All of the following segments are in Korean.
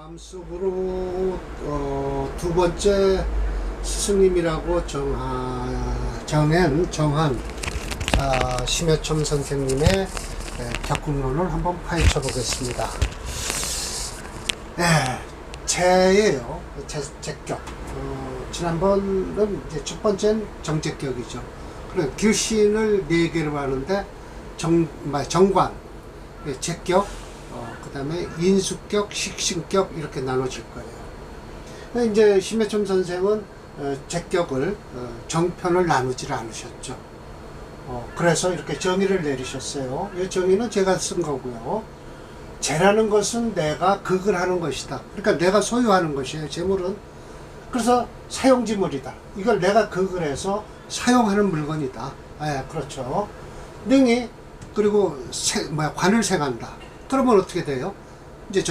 마음속으로 두 번째 스승님이라고 정한 심여첨 선생님의 격군론을 한번 파헤쳐 보겠습니다. 제예요. 제격. 지난번은 이제 첫 번째는 정제격이죠. 그래 길신을 4개로 하는데 정관, 제격, 그 다음에 인수격, 식신격 이렇게 나눠질 거예요. 이제 심여첨 선생은 제격을 정편을 나누질 않으셨죠. 그래서 이렇게 정의를 내리셨어요. 이 정의는 제가 쓴 거고요. 재라는 것은 내가 극을 하는 것이다. 그러니까 내가 소유하는 것이에요. 재물은. 그래서 사용지물이다. 이걸 내가 극을 해서 사용하는 물건이다. 그렇죠. 능히 그리고 관을 생한다. 그러면 어떻게 돼요? 이제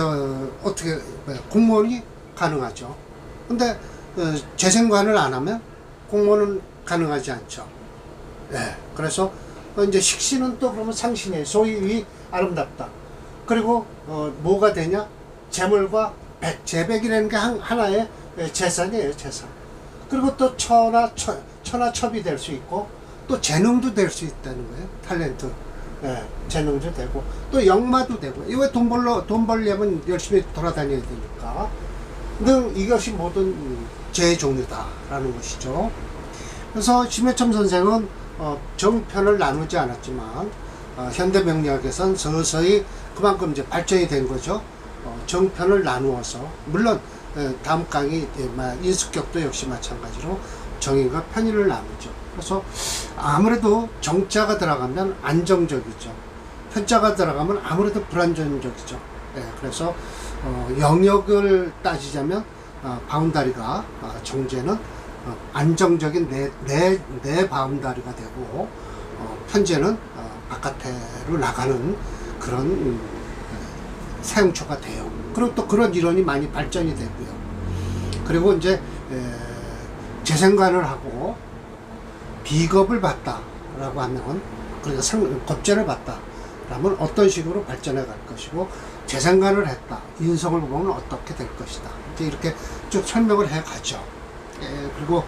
공무원이 가능하죠. 근데 재생관을 안 하면 공무원은 가능하지 않죠. 그래서 이제 식신은 또 그러면 상신이에요. 소위 아름답다. 그리고 뭐가 되냐? 재물과 백, 재백이라는 게 하나의 재산이에요. 재산. 그리고 또 천하첩이 될 수 있고 또 재능도 될 수 있다는 거예요. 탤런트. 재능도 되고 또 역마도 되고. 왜 돈 벌려면 열심히 돌아다녀야 되니까. 이것이 모든 재의 종류다라는 것이죠. 그래서 심여첨 선생은 정편을 나누지 않았지만 현대 명리학에선 서서히 그만큼 이제 발전이 된 거죠. 정편을 나누어서 물론 다음 강의 인수격도 역시 마찬가지로 정인과 편인을 나누죠. 그래서 아무래도 정자가 들어가면 안정적이죠. 편자가 들어가면 아무래도 불안정적이죠. 그래서 영역을 따지자면 바운다리가 정제는 안정적인 내 바운다리가 되고 편제는 바깥으로 나가는 그런 사용처가 돼요. 그리고 또 그런 이론이 많이 발전이 되고요. 그리고 이제 재생관을 하고 비겁을 봤다라고 하면, 그러니까 겁제를 봤다라면 어떤 식으로 발전해 갈 것이고, 재생관을 했다, 인성을 보면 어떻게 될 것이다. 이제 이렇게 쭉 설명을 해 가죠. 그리고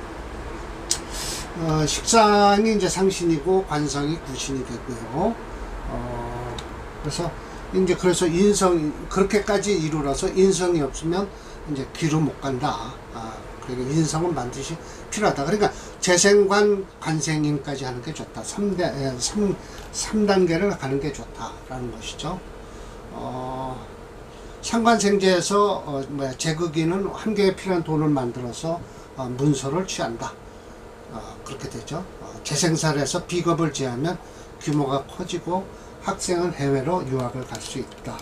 식상이 이제 상신이고 관성이 구신이 되고요. 그래서 인성, 그렇게까지 이루어서 인성이 없으면 이제 귀로 못 간다. 그러니까 인성은 반드시 필요하다. 그러니까 재생관, 관생인까지 하는 게 좋다. 3단계를 가는 게 좋다라는 것이죠. 상관생제에서 제극인은 한 개에 필요한 돈을 만들어서 문서를 취한다. 그렇게 되죠. 재생사를 해서 비겁을 제하면 규모가 커지고 학생은 해외로 유학을 갈 수 있다.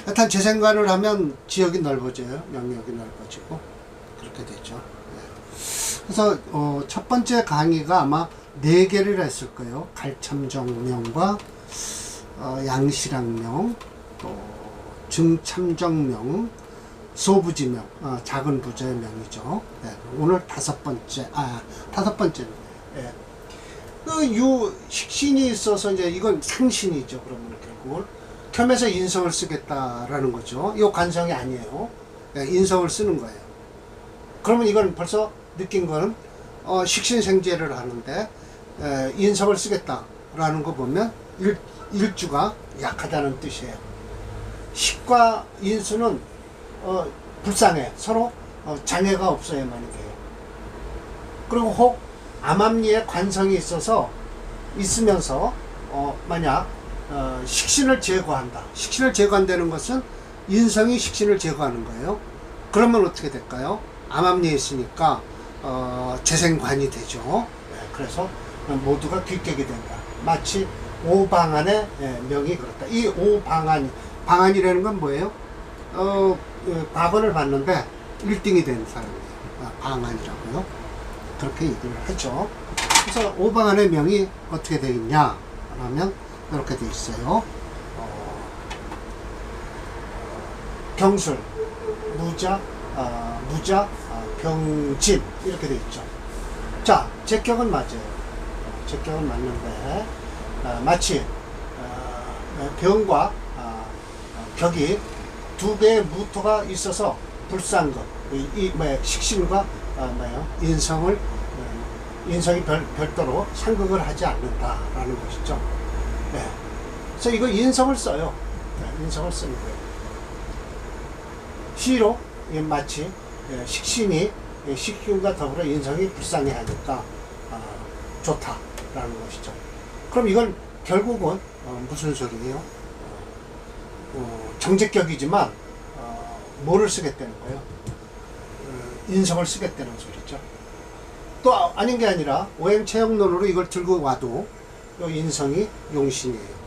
일단 재생관을 하면 지역이 넓어져요. 영역이 넓어지고 그렇게 되죠. 그래서 첫 번째 강의가 아마 4개를 했을 거예요. 갈참정명과 양실학명, 또 증참정명, 소부지명, 작은 부자의 명이죠. 오늘 5번째, 5번째는. 식신이 있어서 이제 이건 상신이죠. 그러면 결국은 겸해서 인성을 쓰겠다라는 거죠. 이 관성이 아니에요. 인성을 쓰는 거예요. 그러면 이건 벌써 느낀 거는 식신생제를 하는데 인성을 쓰겠다라는 거 보면 일주가 약하다는 뜻이에요. 식과 인수는 불쌍해. 서로 장애가 없어야만이 돼요. 그리고 혹 암암리에 관성이 있으면서 만약 식신을 제거한다. 식신을 제거한다는 것은 인성이 식신을 제거하는 거예요. 그러면 어떻게 될까요? 암암리에 있으니까 재생관이 되죠. 그래서 모두가 귀격이 된다. 마치 오방안의 명이 그렇다. 이 방안이라는 건 뭐예요? 박원을 봤는데 1등이 된 사람이에요. 방안이라고요. 그렇게 얘기를 하죠. 그래서 오방안의 명이 어떻게 되어 있냐 하면 이렇게 되어 있어요. 경술, 무자, 병진 이렇게 되어 있죠. 자, 제격은 맞아요. 제격은 맞는데 마치 병과 격이 두 개의 무토가 있어서 불상급, 식신과 인성이 별도로 상극을 하지 않는다라는 것이죠. 네. 그래서 이거 인성을 써요. 네, 인성을 쓰는 거예요. 시로 마치 식신이 식균과 더불어 인성이 불상해 하니까 좋다라는 것이죠. 그럼 이건 결국은 무슨 소리예요? 정제격이지만 뭐를 쓰겠다는 거예요? 인성을 쓰겠다는 소리죠. 또 아닌 게 아니라 오행체형론으로 이걸 들고 와도 이 인성이 용신이에요.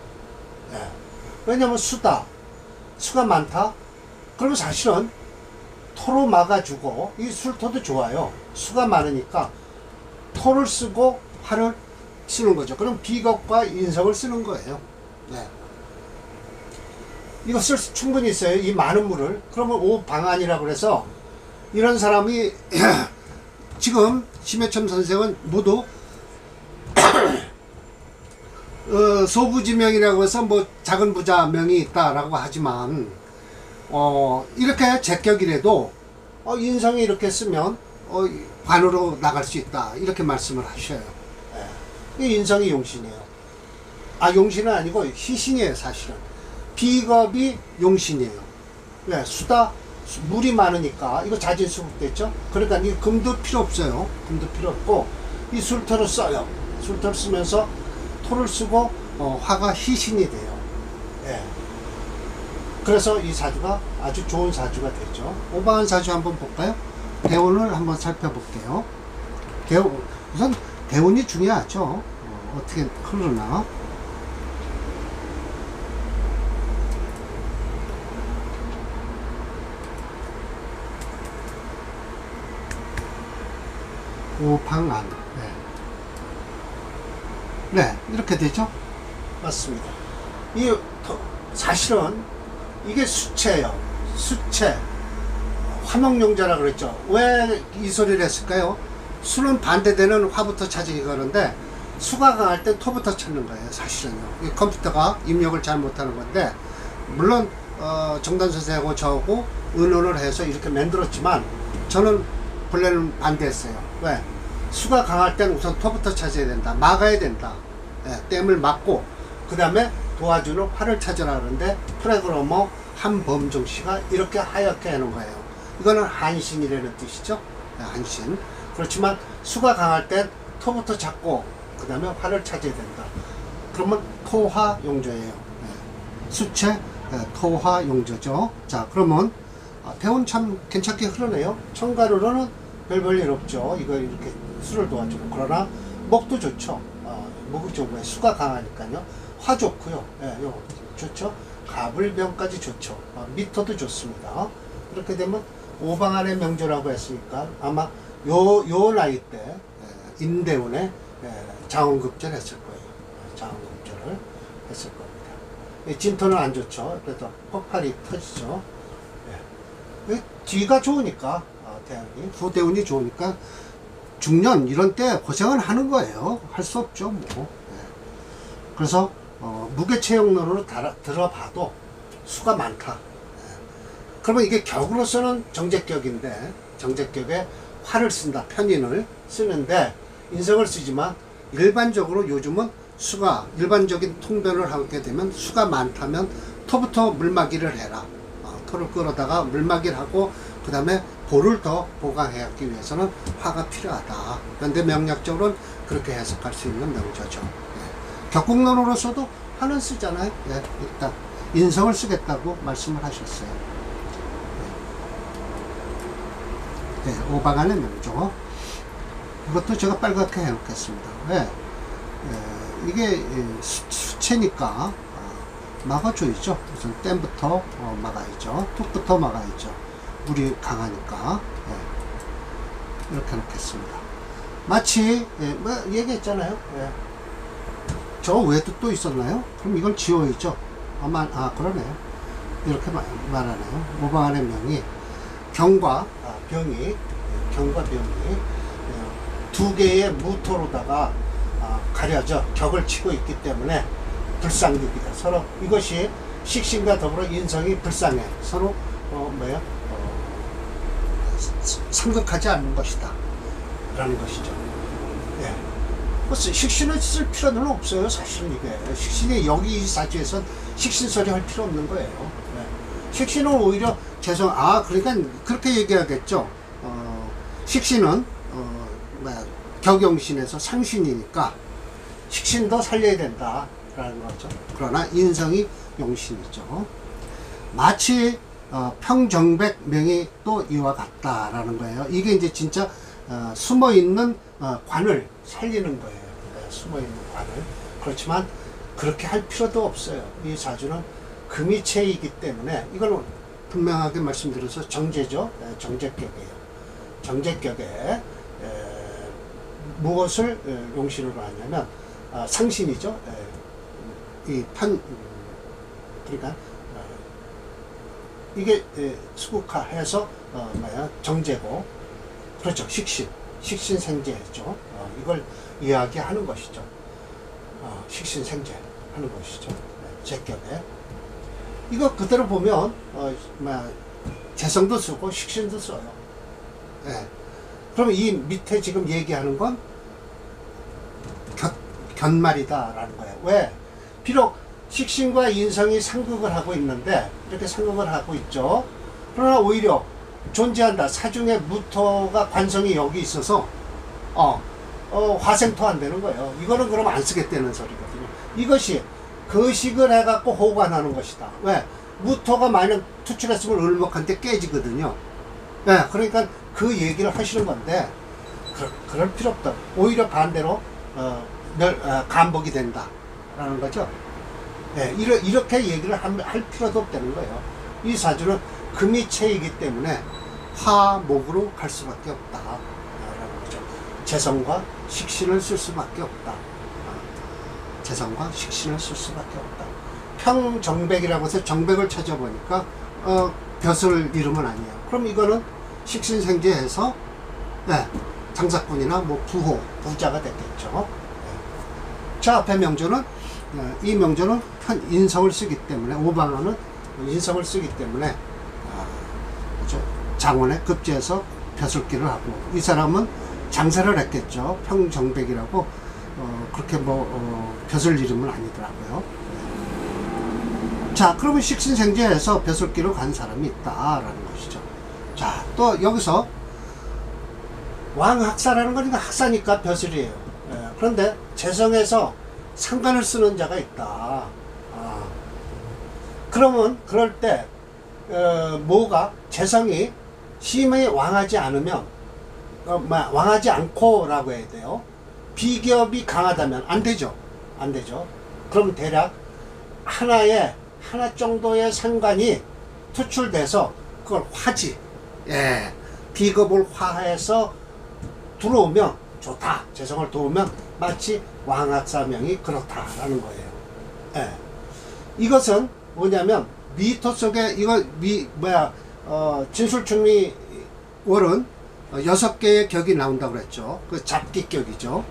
네. 왜냐면 수가 많다. 그러면 사실은 토로 막아주고, 이 술토도 좋아요. 수가 많으니까 토를 쓰고 화를 쓰는 거죠. 그럼 비겁과 인성을 쓰는 거예요. 네. 이거 쓸 수 충분히 있어요. 이 많은 물을. 그러면 오방안이라고 해서 이런 사람이 지금 심해첨 선생은 모두 소부지명이라고 해서 뭐 작은 부자명이 있다라고 하지만 이렇게 제격이라도 인성이 이렇게 쓰면 관으로 나갈 수 있다 이렇게 말씀을 하셔요. 이 인성이 용신이에요. 용신은 아니고 희신이에요. 사실은 비겁이 용신이에요. 네, 물이 많으니까 이거 자진수급 됐죠. 그러니까 이 금도 필요 없어요. 금도 필요 없고 이 술토를 써요. 술토를 쓰면서 토를 쓰고 화가 희신이 돼요. 네. 그래서 이 사주가 아주 좋은 사주가 되죠. 오방한 사주 한번 볼까요? 대운을 한번 살펴볼게요. 우선 대운이 중요하죠. 어떻게 흐르나. 오방안. 네, 이렇게 되죠. 맞습니다. 사실은 이게 수체예요. 수체. 화목용자라 그랬죠. 왜 이 소리를 했을까요? 수는 반대되는 화부터 찾기 그러는데 수가 강할 때 토부터 찾는 거예요. 사실은요. 이 컴퓨터가 입력을 잘 못하는 건데, 물론 정단 선생하고 저하고 의논을 해서 이렇게 만들었지만 저는 본래는 반대했어요. 왜? 수가 강할 때는 우선 토부터 찾아야 된다. 막아야 된다. 댐을 막고 그 다음에 도와주는 화를 찾으라 그러는데, 프로그래머 한범종 씨가 이렇게 하얗게 하는 거예요. 이거는 한신이라는 뜻이죠. 한신. 그렇지만 수가 강할 땐 토부터 잡고 그 다음에 화를 찾아야 된다. 그러면 토화용조예요. 수체 토화용조죠. 자, 그러면 대운 참 괜찮게 흐르네요. 청가루로는 별 일 없죠. 이거 이렇게 수를 도와주고. 그러나 목도 좋죠. 목이 좋고요. 수가 강하니까요. 화 좋고요. 요 좋죠. 가불병까지 좋죠. 미토도 좋습니다. 이렇게 되면 오방안의 명조라고 했으니까 아마 요 나이 때 인대운에 자원급제를 했을 거예요. 자원급제를 했을 겁니다. 진토는 안 좋죠. 그래서 폭발이 터지죠. 뒤가 좋으니까 대운이 후대운이 좋으니까 중년 이런 때 고생은 하는 거예요. 할 수 없죠. 뭐. 그래서 무게체형론으로 들어봐도 수가 많다. 그러면 이게 격으로서는 정제격인데, 정제격에 화를 쓴다. 편인을 쓰는데 인성을 쓰지만 일반적으로 요즘은 수가 일반적인 통변을 하게 되면 수가 많다면 토부터 물막이를 해라. 토를 끌어다가 물막이를 하고 그 다음에 볼을 더 보강하기 위해서는 화가 필요하다. 현대 명략적으로는 그렇게 해석할 수 있는 명조죠. 격국론으로서도 화는 쓰잖아요. 일단 인성을 쓰겠다고 말씀을 하셨어요. 오방안의 명조. 이것도 제가 빨갛게 해놓겠습니다. 왜? 이게 수체니까 막아줘야죠. 우선 댐부터 막아야죠. 툭부터 막아야죠. 물이 강하니까. 이렇게 놓겠습니다. 마치 뭐 얘기했잖아요. 저 외에도 또 있었나요? 그럼 이걸 지워야죠. 그러네요. 이렇게 말하네요. 오방안의 명이 경과 병이 두 개의 무토로다가 가려져 격을 치고 있기 때문에 불상극이다. 서로 이것이 식신과 더불어 인성이 불상해. 서로 상극하지 않는 것이다 라는 것이죠. 예. 식신을 쓸 필요는 없어요. 사실은 이게 식신이 여기 이 사주에선 식신설이 할 필요 없는 거예요. 예. 식신은 오히려 그러니까 그렇게 얘기하겠죠. 식신은 격용신에서 상신이니까 식신도 살려야 된다라는 거죠. 그러나 인성이 용신이죠. 마치 평정백명이 또 이와 같다라는 거예요. 이게 이제 진짜 숨어 있는 관을 살리는 거예요. 숨어 있는 관을. 그렇지만 그렇게 할 필요도 없어요. 이 사주는 금이체이기 때문에 이걸 분명하게 말씀드려서 정제죠. 정제격이에요. 정제격에 무엇을 용신으로 하냐면 상신이죠. 그러니까 이게 수국화해서 정제고, 그렇죠. 식신생제죠. 이걸 이야기하는 것이죠. 식신생제 하는 것이죠. 제격에 이거 그대로 보면 재성도 쓰고 식신도 써요. 예. 그러면 이 밑에 지금 얘기하는 건 견말이다라는 거예요. 왜? 비록 식신과 인성이 상극을 하고 있는데, 이렇게 상극을 하고 있죠. 그러나 오히려 존재한다. 사중에 무토가 관성이 여기 있어서 화생토 안 되는 거예요. 이거는 그럼 안 쓰겠다는 소리거든요. 이것이 거식을 해갖고 호관하는 것이다. 왜? 무토가 만약 투출했으면 을목한테 깨지거든요. 네, 그러니까 그 얘기를 하시는 건데, 그럴 필요 없다. 오히려 반대로 간복이 된다라는 거죠. 네, 이렇게 얘기를 할 필요도 없다는 거예요. 이 사주는 금이체이기 때문에 화목으로 갈 수밖에 없다라는 거죠. 재성과 식신을 쓸 수밖에 없다. 재성과 식신을 쓸 수밖에 없다. 평정백이라고 해서 정백을 찾아보니까 벼슬 이름은 아니에요. 그럼 이거는 식신생제해서 장사꾼이나 부호, 부자가 됐겠죠. 네. 자, 앞에 명조는 이 명조는 인성을 쓰기 때문에, 오방하는 인성을 쓰기 때문에 장원에 급제해서 벼슬기를 하고, 이 사람은 장사를 했겠죠. 평정백이라고 그렇게 벼슬 이름은 아니더라고요. 자, 그러면 식신생제해서 벼슬기로 간 사람이 있다라는 것이죠. 자, 또 여기서 왕학사라는 거니까 학사니까 벼슬이에요. 그런데 재성에서 상관을 쓰는 자가 있다. 그러면 그럴 때 뭐가 재성이 심히 왕하지 않으면 왕하지 않고라고 해야 돼요. 비겹이 강하다면 안 되죠. 안 되죠. 그럼 대략 하나 정도의 상관이 투출돼서 그걸 화지. 비겁을 화해서 들어오면 좋다. 재성을 도우면 마치 왕학사명이 그렇다라는 거예요. 이것은 뭐냐면 미토 속에 진술충리 월은 6개의 격이 나온다고 그랬죠. 그 잡기격이죠.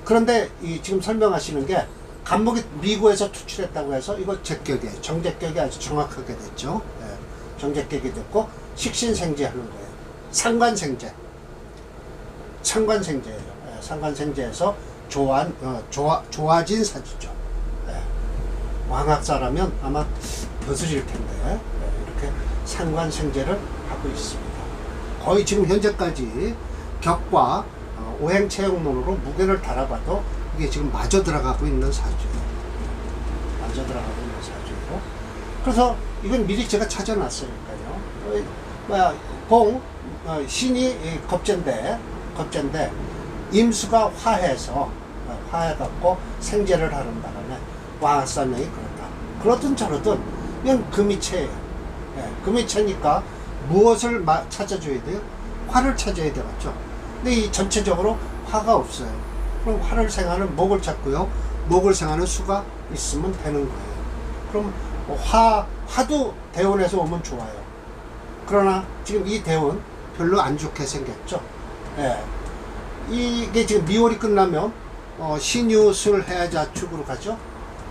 그런데 지금 설명하시는 게 간목이 미구에서 투출했다고 해서 이거 제격이에요. 정제격이 아주 정확하게 됐죠. 정제격이 됐고 식신생제 하는 거예요. 상관생제. 상관생제예요. 상관생제에서 좋아진 사주죠. 왕학사라면 아마 벼슬일 텐데 이렇게 상관생제를 하고 있습니다. 거의 지금 현재까지 격과 오행체형론으로 무게를 달아봐도 이게 지금 마저 들어가고 있는 사주예요. 마저 들어가고 있는 사주예요. 그래서 이건 미리 제가 찾아놨으니까요. 신이 겁재인데 임수가 화해갖고 생제를 하는 바람에 왕학사명이 그렇다. 그렇든 저렇든 이건 금이체예요. 금이체니까 무엇을 찾아줘야 돼요? 화를 찾아야 되겠죠. 근데 이 전체적으로 화가 없어요. 그럼 화를 생하는 목을 찾고요. 목을 생하는 수가 있으면 되는 거예요. 그럼 화도 대운에서 오면 좋아요. 그러나 지금 이 대운 별로 안 좋게 생겼죠. 이게 지금 미월이 끝나면 신유술 해자축으로 가죠.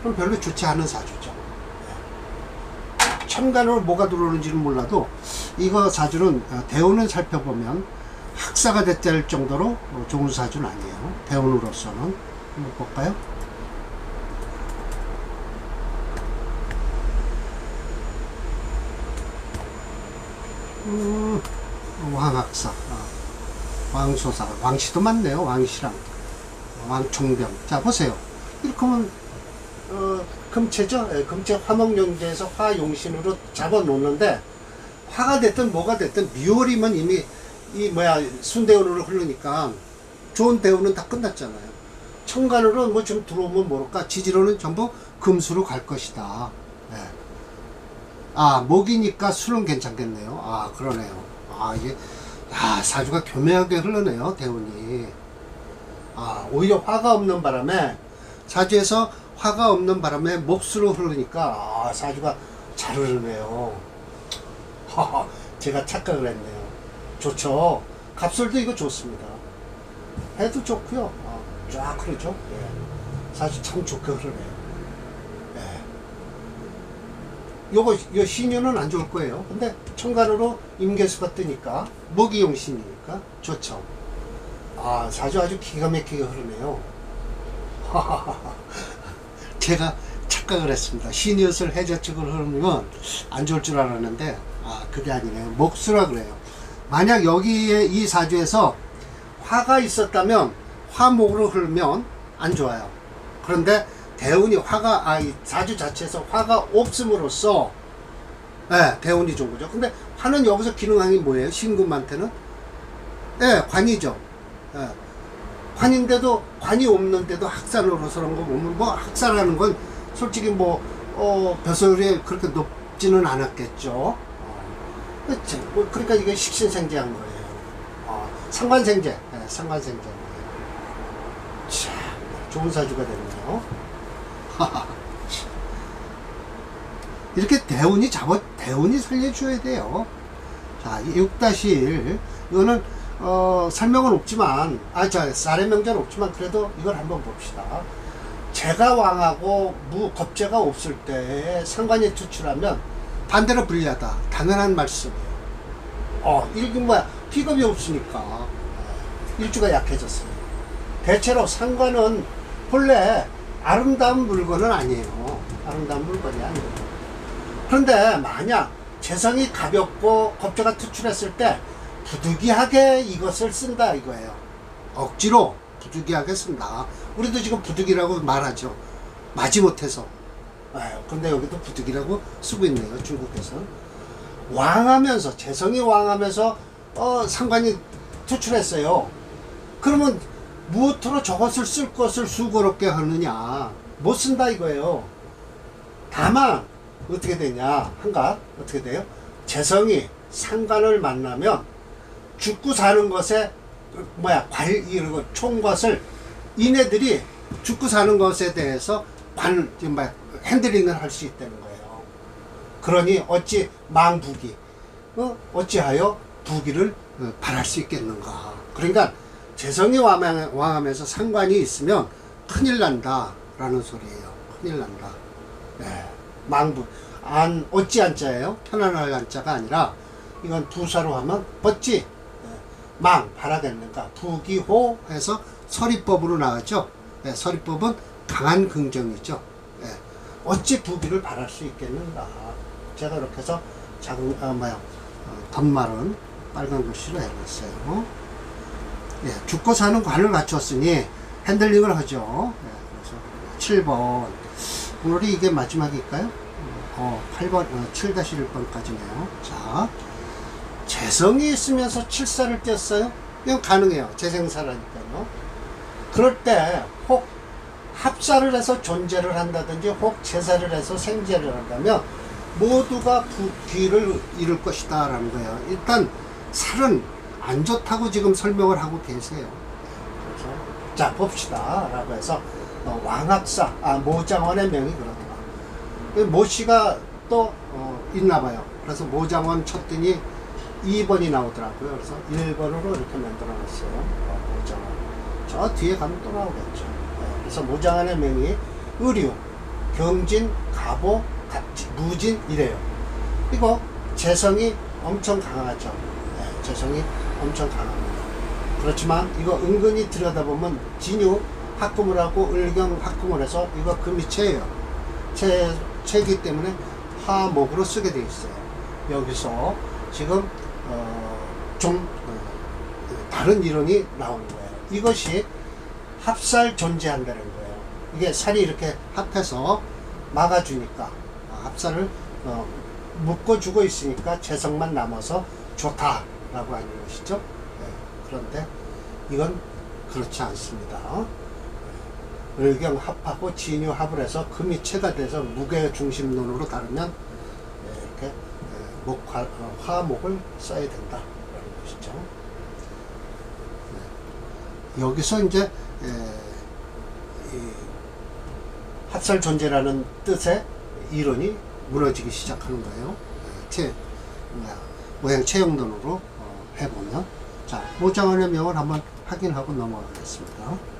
그럼 별로 좋지 않은 사주죠. 천간으로 뭐가 들어오는지는 몰라도 이거 사주는 대운을 살펴보면 학사가 됐을 정도로 좋은 사주는 아니에요. 대운으로서는. 한번 볼까요? 왕학사, 왕소사, 왕씨도 많네요. 왕씨랑 왕총병. 자 보세요. 이렇게 하면 금체죠. 금체 화목용제에서 화용신으로 잡아놓는데 화가 됐든 뭐가 됐든 미월이면 이미 이 순대운으로 흐르니까 좋은 대운은 다 끝났잖아요. 천간으로 뭐 좀 들어오면 모를까 지지로는 전부 금수로 갈 것이다. 네. 아 목이니까 수는 괜찮겠네요. 아 그러네요. 아 이게 사주가 교묘하게 흐르네요. 대운이. 아 오히려 화가 없는 바람에 사주에서 화가 없는 바람에 목수로 흐르니까 사주가 잘 흐르네요. 제가 착각을 했네요. 좋죠. 갑술도 이거 좋습니다. 해도 좋고요. 쫙 흐르죠. 예. 사주 참 좋게 흐르네요. 요 신유는 안 좋을 거예요. 근데 천간으로 임계수가 뜨니까 목이용 신이니까 좋죠. 사주 아주 기가 막히게 흐르네요. 제가 착각을 했습니다. 신유술 해저 쪽으로 흐르면 안 좋을 줄 알았는데 그게 아니네요. 목수라 그래요. 만약 여기에 이 사주에서 화가 있었다면 화목으로 흐르면 안 좋아요. 그런데 대운이 화가 이 사주 자체에서 화가 없음으로써 대운이 좋은 거죠. 근데 화는 여기서 기능하는 게 뭐예요? 신금한테는 관이죠. 관인데도 관이 없는데도 학살로서 그런 거 보면 뭐 학살하는 건 솔직히 벼슬이 그렇게 높지는 않았겠죠. 그러니까 이게 식신생재한 거예요. 상관생재, 상관생재. 참 좋은 사주가 됐네요. 이렇게 대운이 대운이 살려줘야 돼요. 자, 6-1 이거는 설명은 없지만 쌀의 명제는 없지만 그래도 이걸 한번 봅시다. 재가 왕하고 겁재가 없을 때 상관이 투출하면 반대로 불리하다. 당연한 말씀이에요. 이게 피겁이 없으니까 일주가 약해졌어요. 대체로 상관은 본래 아름다운 물건은 아니에요. 아름다운 물건이 아니에요. 그런데 만약 재성이 가볍고 겁재가 투출했을 때 부득이하게 이것을 쓴다 이거예요. 억지로 부득이하게 쓴다. 우리도 지금 부득이라고 말하죠. 마지못해서. 근데 여기도 부득이라고 쓰고 있네요. 중국에서는. 왕하면서 재성이 왕하면서 상관이 투출했어요. 그러면 무엇으로 저것을 쓸 것을 수고롭게 하느냐. 못 쓴다 이거예요. 다만 어떻게 되냐 한가 어떻게 돼요? 재성이 상관을 만나면 죽고 사는 것에 이런 총것을 이네들이 죽고 사는 것에 대해서 핸들링을 할 수 있다는 거예요. 그러니 어찌 망부기 어찌하여 부기를 바랄 수 있겠는가. 그러니까 재성이 왕하면서 상관이 있으면 큰일 난다 라는 소리예요. 큰일 난다. 망부 어찌 한자예요. 편안할 한자가 아니라 이건 부사로 하면 어찌 바라겠는가. 부기호 해서 서리법으로 나왔죠. 서리법은 강한 긍정이죠. 어찌 부기를 바랄 수 있겠는가. 제가 이렇게 해서 덧말은 빨간 글씨로 해놨어요. 죽고 사는 관을 갖췄으니 핸들링을 하죠. 그래서 7번. 오늘이 이게 마지막일까요? 8번, 7-1번까지네요. 자, 재성이 있으면서 7사를 뗐어요? 이건 가능해요. 재생사라니까요. 그럴 때 혹 합사를 해서 존재를 한다든지 혹 재사를 해서 생재를 한다면 모두가 부귀를 이룰 것이다 라는 거예요. 일단 살은 안 좋다고 지금 설명을 하고 계세요. 그래서 자 봅시다 라고 해서 왕학사 모장원의 명이 그렇더라. 모씨가 또 있나봐요. 그래서 모장원 쳤더니 2번이 나오더라고요. 그래서 1번으로 이렇게 만들어 놨어요. 모장원. 저 뒤에 가면 또 나오겠죠. 그래서 모장원의 명이 의류, 경진, 가보, 갑진, 무진 이래요. 이거 재성이 엄청 강하죠. 네, 재성이 엄청 강합니다. 그렇지만 이거 은근히 들여다보면 진유 합금을 하고 을경 합금을 해서 이거 금이 채예요. 채이기 때문에 화목으로 쓰게 돼 있어요. 여기서 지금 좀 다른 이론이 나오는 거예요. 이것이 합살 존재한다는 거예요. 이게 살이 이렇게 합해서 막아주니까 합살을 묶어주고 있으니까 재성만 남아서 좋다라고 하는 것이죠. 네, 그런데 이건 그렇지 않습니다. 을경 합하고 진유 합을 해서 금이 채가 돼서 무게 중심론으로 다루면 이렇게 화목을 써야 된다라는 것이죠. 네. 여기서 이제 이 합살 존재라는 뜻의 이론이 무너지기 시작하는 거예요. 모양 체형론으로 해보면. 자, 모장원의 명을 한번 확인하고 넘어가겠습니다.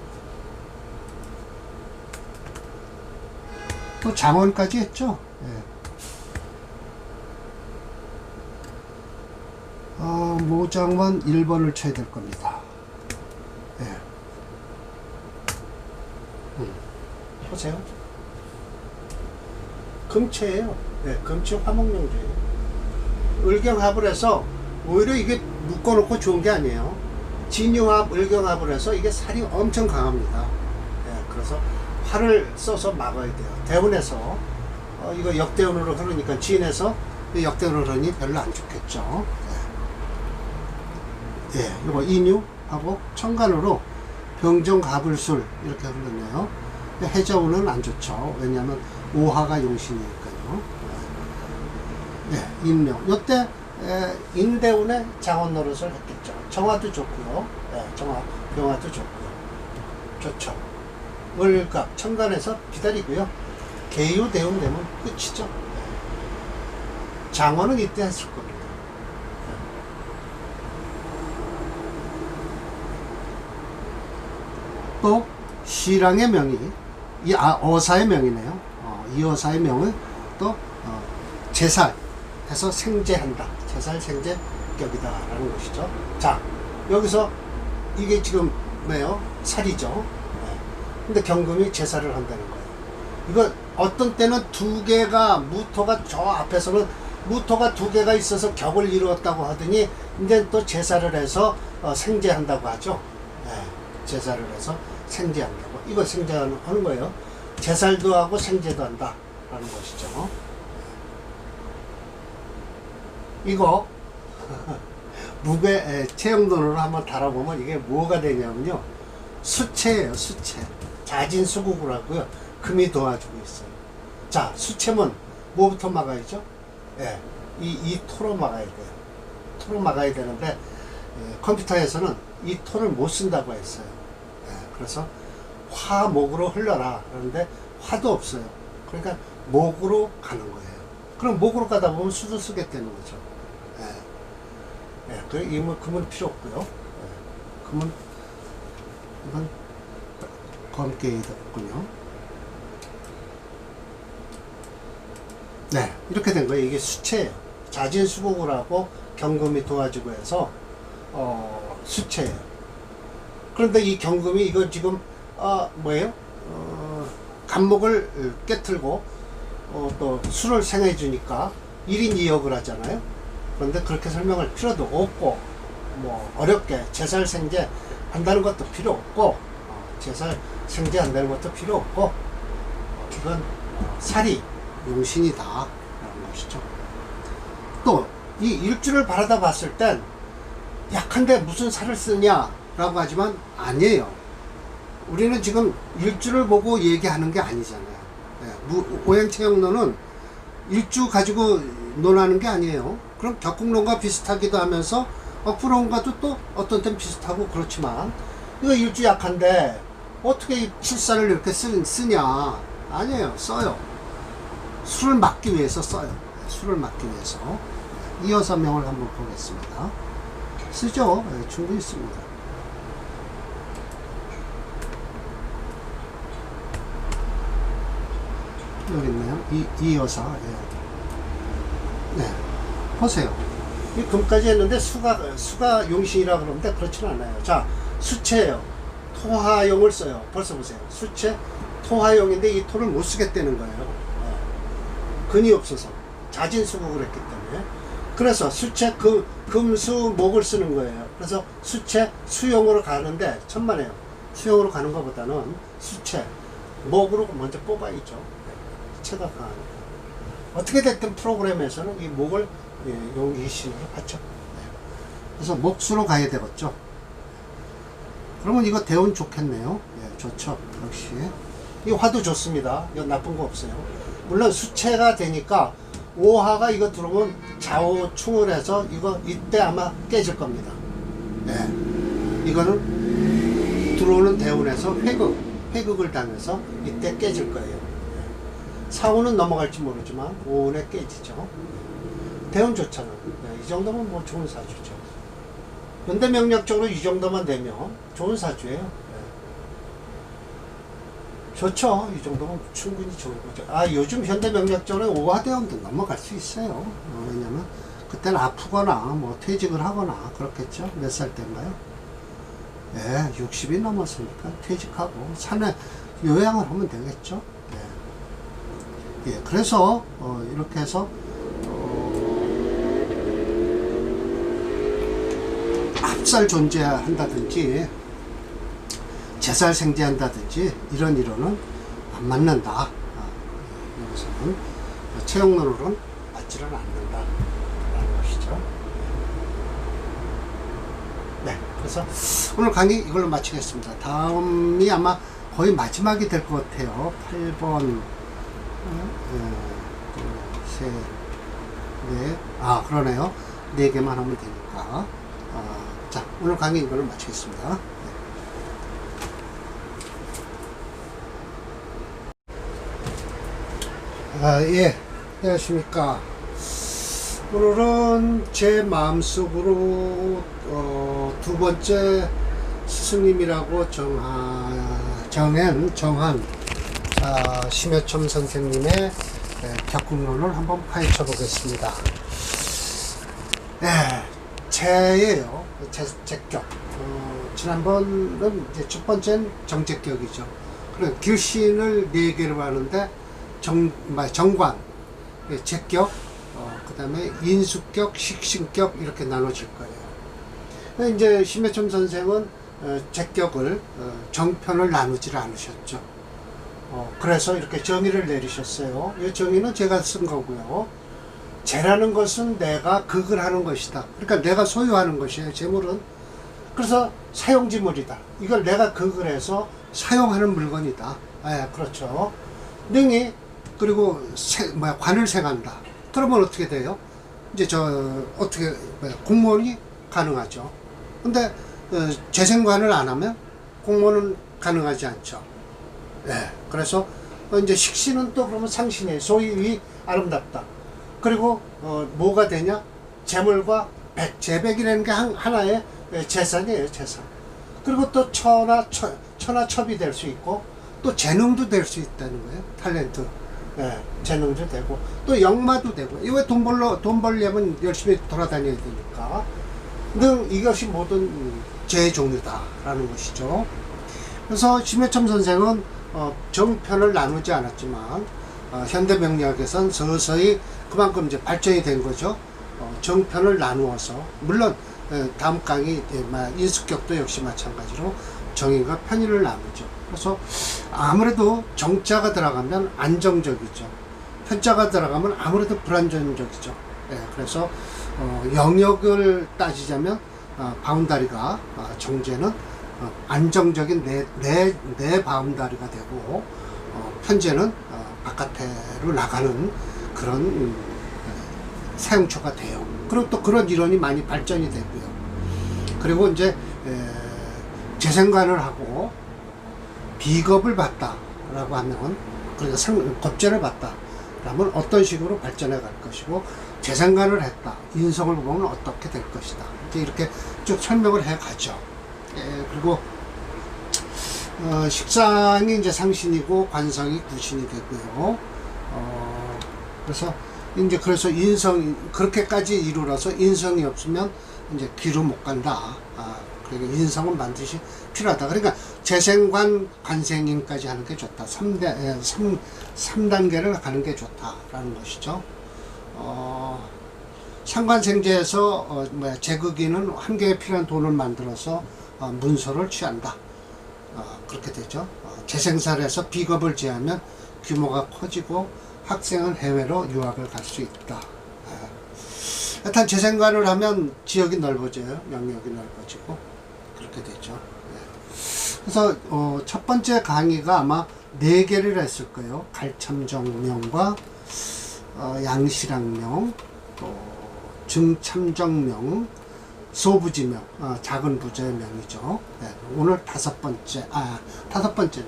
또 장원까지 했죠. 예. 모장원 1번을 쳐야 될 겁니다. 예. 보세요. 금체예요. 네, 금체 화목령주예요. 을경합을 해서 오히려 이게 묶어놓고 좋은 게 아니에요. 진유합, 을경합을 해서 이게 살이 엄청 강합니다. 네, 그래서 활을 써서 막아야 돼요. 대운에서 이거 역대운으로 흐르니까 진에서 역대운으로 흐르니 별로 안 좋겠죠. 예, 네, 이거 인유하고 청간으로 병정가불술 이렇게 흐르네요. 해저운은 안 좋죠. 왜냐하면 오화가 용신이니까요. 네, 인명. 이때 인대운에 장원 노릇을 했겠죠. 정화도 좋고요. 네, 정화, 병화도 좋고요. 좋죠. 을갑, 청간에서 기다리고요. 개유, 대운 되면 끝이죠. 네. 장원은 이때 했을 겁니다. 네. 또 시랑의 명이 어사의 명이네요. 이 어사의 명은 또 제살 해서 생제한다. 제살 생제 격이다 라는 것이죠. 자, 여기서 이게 지금 뭐예요? 살이죠. 네. 근데 경금이 제살을 한다는 거예요. 이거 어떤 때는 두 개가 무토가 저 앞에서는 무토가 두 개가 있어서 격을 이루었다고 하더니 이제 또 제살을 해서 생제한다고 하죠. 네. 제살을 해서 생제한다고. 이거 생제하는 거예요. 제살도 하고 생제도 한다 라는 것이죠. 이거 무게 체형론으로 한번 달아보면 이게 뭐가 되냐면요, 수체예요. 수체. 자진수국을 하고요, 금이 도와주고 있어요. 자, 수체면 뭐부터 막아야죠? 예, 이 토로 막아야 돼요. 토로 막아야 되는데 컴퓨터에서는 이 토를 못 쓴다고 했어요. 예, 그래서 화목으로 흘러라 그러는데 화도 없어요. 그러니까 목으로 가는 거예요. 그럼 목으로 가다 보면 수도 쓰게 되는 거죠. 예. 예, 그 금은 필요 없고요. 예, 금은 이건 검게이더군요. 네, 이렇게 된 거예요. 이게 수체예요. 자진수복을 하고 경금이 도와주고 해서 수체예요. 그런데 이 경금이 이거 지금 뭐예요? 간목을 깨틀고 또 술을 생해 주니까 1인 2역을 하잖아요. 그런데 그렇게 설명할 필요도 없고, 뭐 어렵게 제살 생제 한다는 것도 필요 없고, 제살 생제 한다는 것도 필요 없고, 이건 살이 용신이다 라는 것이죠. 또 이 일주를 바라다 봤을 땐 약한데 무슨 살을 쓰냐 라고 하지만 아니에요. 우리는 지금 일주를 보고 얘기하는 게 아니잖아요. 네, 오행체형론은 일주 가지고 논하는 게 아니에요. 그럼 격국론과 비슷하기도 하면서 억부론과도 또 어떤 땐 비슷하고 그렇지만, 이거 일주 약한데 어떻게 필살을 이렇게 쓰냐. 아니에요. 써요. 술을 막기 위해서 써요. 술을 막기 위해서. 이어서 명을 한번 보겠습니다. 쓰죠. 네, 충분히 씁니다. 여기 있네요. 이 여사. 네. 보세요. 이 금까지 했는데 수가 용신이라 그러는데 그렇지는 않아요. 자, 수채예요. 토화용을 써요. 벌써 보세요. 수채, 토화용인데 이 토를 못 쓰겠다는 거예요. 근이 없어서. 자진수국을 했기 때문에. 그래서 수채, 금수, 목을 쓰는 거예요. 그래서 수채, 수용으로 가는데 천만에요. 수용으로 가는 것보다는 수채, 목으로 먼저 뽑아야죠. 수채가 강하니까. 어떻게 됐든 프로그램에서는 이 목을 이 신으로 받죠. 그래서 목수로 가야 되겠죠. 그러면 이거 대운 좋겠네요. 예, 좋죠. 역시. 이 화도 좋습니다. 이거 나쁜 거 없어요. 물론 수채가 되니까 오화가 이거 들어오면 좌우충을 해서 이거 이때 아마 깨질 겁니다. 네. 이거는 들어오는 대운에서 회극을 당해서 이때 깨질 거예요. 네. 사운은 넘어갈지 모르지만 오운에 깨지죠. 대운 좋잖아. 네. 이 정도면 뭐 좋은 사주죠. 현대 명략적으로 이 정도만 되면 좋은 사주예요. 네. 좋죠. 이 정도면 충분히 좋은 거죠. 아, 요즘 현대 명략적으로 오화대운도 넘어갈 수 있어요. 왜냐면 그때는 아프거나 뭐 퇴직을 하거나 그렇겠죠. 몇 살 때인가요? 예, 60이 넘었으니까 퇴직하고 산에 요양을 하면 되겠죠. 예, 예, 그래서 이렇게 해서 합살 존재한다든지 재살 생재한다든지 이런 이론은 안 맞는다. 여기서는 채용론으로는 맞지는 않는다 라는 것이죠. 네, 그래서 오늘 강의 이걸로 마치겠습니다. 다음이 아마 거의 마지막이 될 것 같아요. 8번 셋, 넷, 그러네요. 4개만 하면 되니까. 자, 오늘 강의 이걸로 마치겠습니다. 예, 안녕하십니까. 오늘은 제 마음속으로 두 번째 스승님이라고 정한 심여첨 선생님의 격국론을 한번 파헤쳐 보겠습니다. 예, 제예요. 제격. 지난번은 이제 첫 번째는 정제격이죠. 그래, 길신을 4개로 하는데 정관, 제격, 그 다음에 인수격, 식신격 이렇게 나눠질 거예요. 이제 심여첨 선생은 제격을 정편을 나누지를 않으셨죠. 그래서 이렇게 정의를 내리셨어요. 이 정의는 제가 쓴 거고요. 재라는 것은 내가 극을 하는 것이다. 그러니까 내가 소유하는 것이에요. 재물은. 그래서 사용지물이다. 이걸 내가 극을 해서 사용하는 물건이다. 그렇죠. 능히 그리고 관을 생한다. 그러면 어떻게 돼요? 이제 공무원이 가능하죠. 근데 재생관을 안 하면 공무원은 가능하지 않죠. 네. 그래서 이제 식신은 또 그러면 상신이에요. 소위 아름답다. 그리고 뭐가 되냐? 재물과 재백이라는 게 하나의 재산이에요. 재산. 그리고 또 처나첩이 될 수 있고 또 재능도 될 수 있다는 거예요. 탤런트. 네, 재능도 되고 또 역마도 되고. 이거 돈 벌려면 열심히 돌아다녀야 되니까. 이것이 모든 재의 종류다라는 것이죠. 그래서 심여첨 선생은 정편을 나누지 않았지만 현대명리학에선 서서히 그만큼 이제 발전이 된 거죠. 정편을 나누어서 물론 다음 강의 인수격도 역시 마찬가지로 정의가 편의를 나누죠. 그래서 아무래도 정자가 들어가면 안정적이죠. 편자가 들어가면 아무래도 불안정적이죠. 그래서 영역을 따지자면 바운다리가 정제는 안정적인 내 바운다리가 되고 편제는 바깥으로 나가는 그런 사용처가 돼요. 그리고 또 그런 이론이 많이 발전이 되고요. 그리고 이제 재생관을 하고 비겁을 봤다라고 하면, 그러니까 겁전을 봤다 라면 어떤 식으로 발전해 갈 것이고, 재생관을 했다, 인성을 보면 어떻게 될 것이다, 이제 이렇게 쭉 설명을 해 가죠. 그리고 식상이 이제 상신이고 관성이 구신이 되고요. 그래서 이제 그래서 그렇게까지 이루어서 인성이 없으면 이제 귀로 못 간다. 그러니까 인성은 반드시 필요하다. 그러니까 재생관 관생인까지 하는 게 좋다. 3단계를 가는 게 좋다라는 것이죠. 상관생제에서 제극인은 한계에 필요한 돈을 만들어서 문서를 취한다. 그렇게 되죠. 재생사를 해서 비겁을 제하면 규모가 커지고 학생은 해외로 유학을 갈 수 있다. 일단 재생관을 하면 지역이 넓어져요. 영역이 넓어지고 그렇게 되죠. 그래서 첫 번째 강의가 아마 4개를 했을 거예요. 갈참정명과 양실학명, 또 증참정명, 소부지명, 작은 부자의 명이죠. 오늘 5번째, 5번째.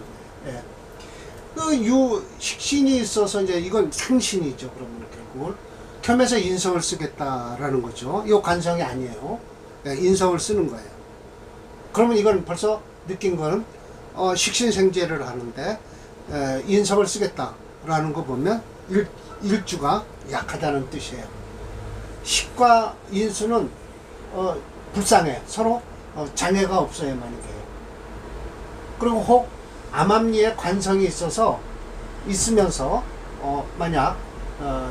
식신이 있어서 이제 이건 상신이죠. 그러면 결국은 겸해서 인성을 쓰겠다라는 거죠. 이 관성이 아니에요. 인성을 쓰는 거예요. 그러면 이건 벌써 느낀 거는 식신생제를 하는데 인성을 쓰겠다라는 거 보면 일주가 약하다는 뜻이에요. 식과 인수는 불쌍해. 서로 장애가 없어야만 이게요. 그리고 혹 암암리에 관성이 있으면서 만약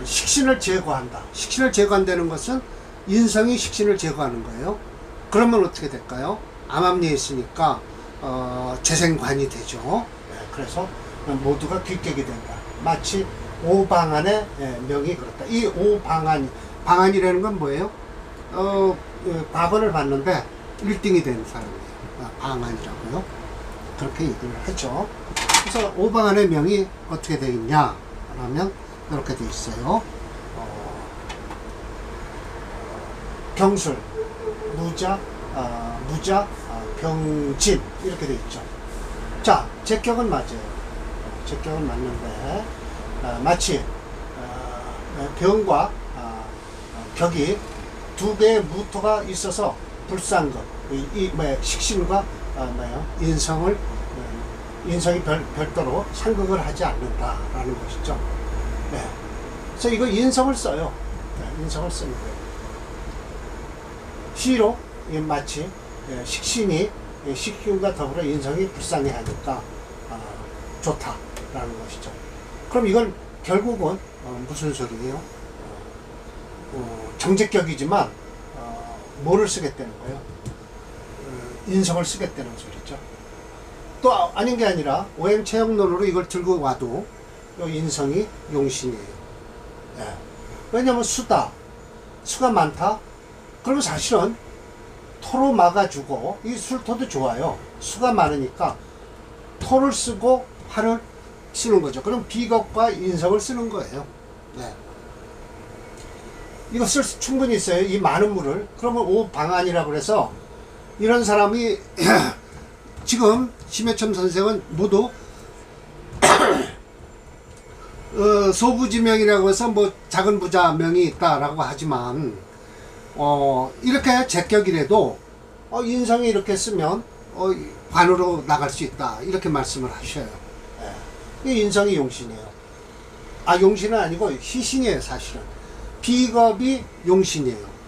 식신을 제거한다. 식신을 제거한다는 것은 인성이 식신을 제거하는 거예요. 그러면 어떻게 될까요? 암암리에 있으니까 재생관이 되죠. 그래서 모두가 귀격이 된다. 마치 오방안의 명이 그렇다. 이 방안이라는 건 뭐예요? 박원을 봤는데 1등이 된 사람이에요. 방안이라고요. 그렇게 얘기를 하죠. 그래서 오방안의 명이 어떻게 되어 있냐 하면 이렇게 되어 있어요. 경술, 무자, 병진 이렇게 되어 있죠. 자, 제격은 맞아요. 제격은 맞는데 마치 병과 격이 2개의 무토가 있어서 불상것, 식신과 인성이 별도로 상극을 하지 않는다라는 것이죠. 그래서 이거 인성을 써요. 인성을 쓰는 거예요. 시로 마치 식신이 식신과 더불어 인성이 불쌍해 하니까 좋다라는 것이죠. 그럼 이건 결국은 무슨 소리예요? 정제격이지만 뭐를 쓰겠다는 거예요? 인성을 쓰겠다는 소리죠. 또 아닌 게 아니라 오행체형론으로 이걸 들고 와도 이 인성이 용신이에요. 왜냐하면 수가 많다. 그러면 사실은 토로 막아주고 이 술토도 좋아요. 수가 많으니까 토를 쓰고 화를 쓰는 거죠. 그럼 비겁과 인성을 쓰는 거예요. 이거 쓸 수 충분히 있어요. 이 많은 물을. 그러면 오방안이라고 해서 이런 사람이 지금 심해첨 선생은 모두 소부지명이라고 해서 뭐 작은 부자 명이 있다라고 하지만 이렇게 제격이라도 인성이 이렇게 쓰면 관으로 나갈 수 있다 이렇게 말씀을 하셔요. 이 인성이 용신이에요. 용신은 아니고 희신이에요. 사실은 비겁이 용신이에요.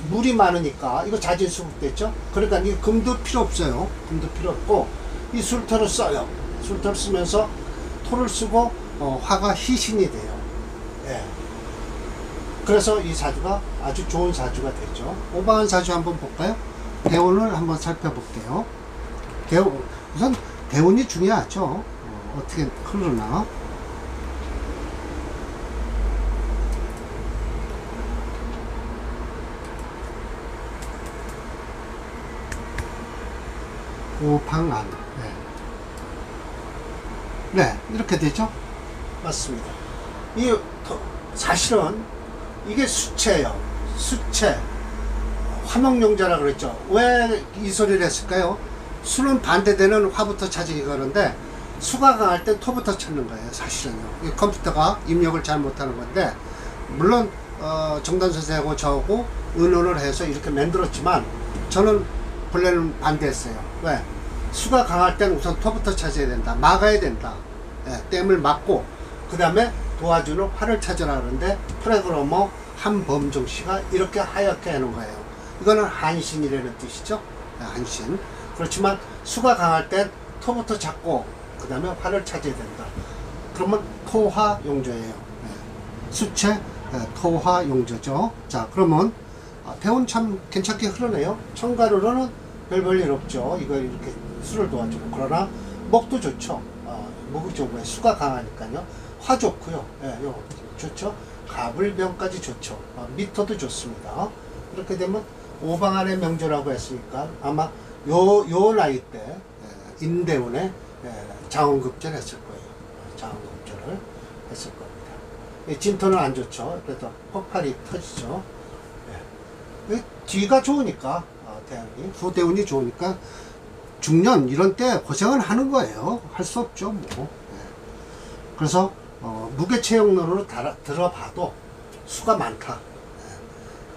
물이 많으니까 이거 자진수급 됐죠. 그러니까 이 금도 필요 없어요. 금도 필요 없고 이 술토를 써요. 술토를 쓰면서 토를 쓰고 화가 희신이 돼요. 그래서 이 사주가 아주 좋은 사주가 되죠. 오방한 사주 한번 볼까요? 대운을 한번 살펴볼게요. 우선 대운이 중요하죠. 어떻게 흐르나. 오방안. 네, 이렇게 되죠? 맞습니다. 사실은 이게 수체예요. 수체. 화목용자라 그랬죠. 왜 이 소리를 했을까요? 수는 반대되는 화부터 찾기 그러는데 수가 강할 때 토부터 찾는 거예요. 사실은요. 이 컴퓨터가 입력을 잘 못하는 건데 물론 정단 선생하고 저하고 의논을 해서 이렇게 만들었지만 저는 본래는 반대했어요. 왜? 수가 강할 때는 우선 토부터 찾아야 된다. 막아야 된다. 댐을 막고 그 다음에 도와주는 화를 찾으라 그러는데 프로그래머 한범종 씨가 이렇게 하얗게 하는 거예요. 이거는 한신이라는 뜻이죠. 한신. 그렇지만 수가 강할 땐 토부터 잡고 그 다음에 화를 찾아야 된다. 그러면 토화용조예요. 수체 토화용조죠. 자, 그러면 대운 참 괜찮게 흐르네요. 청가루로는 별 일 없죠. 이거 이렇게 수를 도와주고. 그러나 목도 좋죠. 목이 좋고요. 수가 강하니까요. 화 좋고요. 요 좋죠. 가불병까지 좋죠. 미터도 좋습니다. 이렇게 되면 오방안의 명조라고 했으니까 아마 요 나이 때 인대운에 장원급제를 했을 거예요. 장원급제를 했을 겁니다. 진토는 안 좋죠. 그래도 폭발이 터지죠. 뒤가 좋으니까 대운이 후대운이 좋으니까 중년 이런 때 고생을 하는 거예요. 할 수 없죠. 뭐. 그래서 무게체형론으로 들어봐도 수가 많다.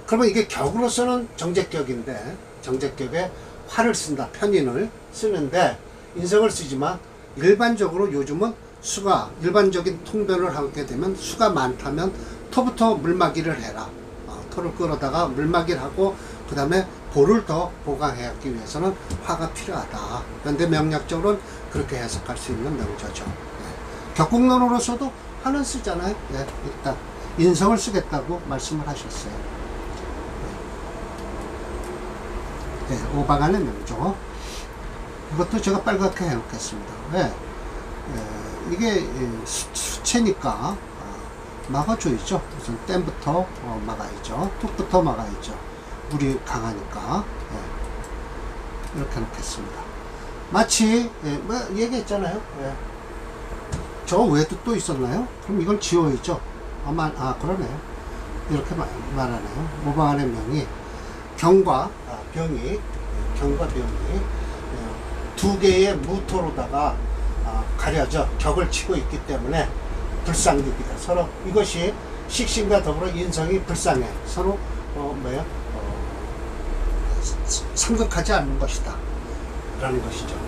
그러면 이게 격으로서는 정제격인데 정제격에 화를 쓴다. 편인을 쓰는데 인성을 쓰지만 일반적으로 요즘은 수가 일반적인 통변을 하게 되면 수가 많다면 토부터 물막이를 해라. 토를 끌어다가 물막이를 하고 그 다음에 볼을 더 보강하기 위해서는 화가 필요하다. 그런데 명략적으로는 그렇게 해석할 수 있는 명조죠. 격국론으로서도 화는 쓰잖아요. 일단 인성을 쓰겠다고 말씀을 하셨어요. 오방안의 명조. 이것도 제가 빨갛게 해놓겠습니다. 이게 수체니까 막아줘야죠. 우선 댐부터 막아야죠. 툭부터 막아야죠. 물이 강하니까. 이렇게 놓겠습니다. 마치 뭐 얘기했잖아요. 저 외에도 또 있었나요? 그럼 이걸 지워야죠. 그러네요. 이렇게 말하네요. 오방안의 명이 경과 병이 두 개의 무토로다가 가려져 격을 치고 있기 때문에 불상육이다. 서로 이것이 식신과 더불어 인성이 불상해. 서로 상극하지 않는 것이다. 라는 것이죠.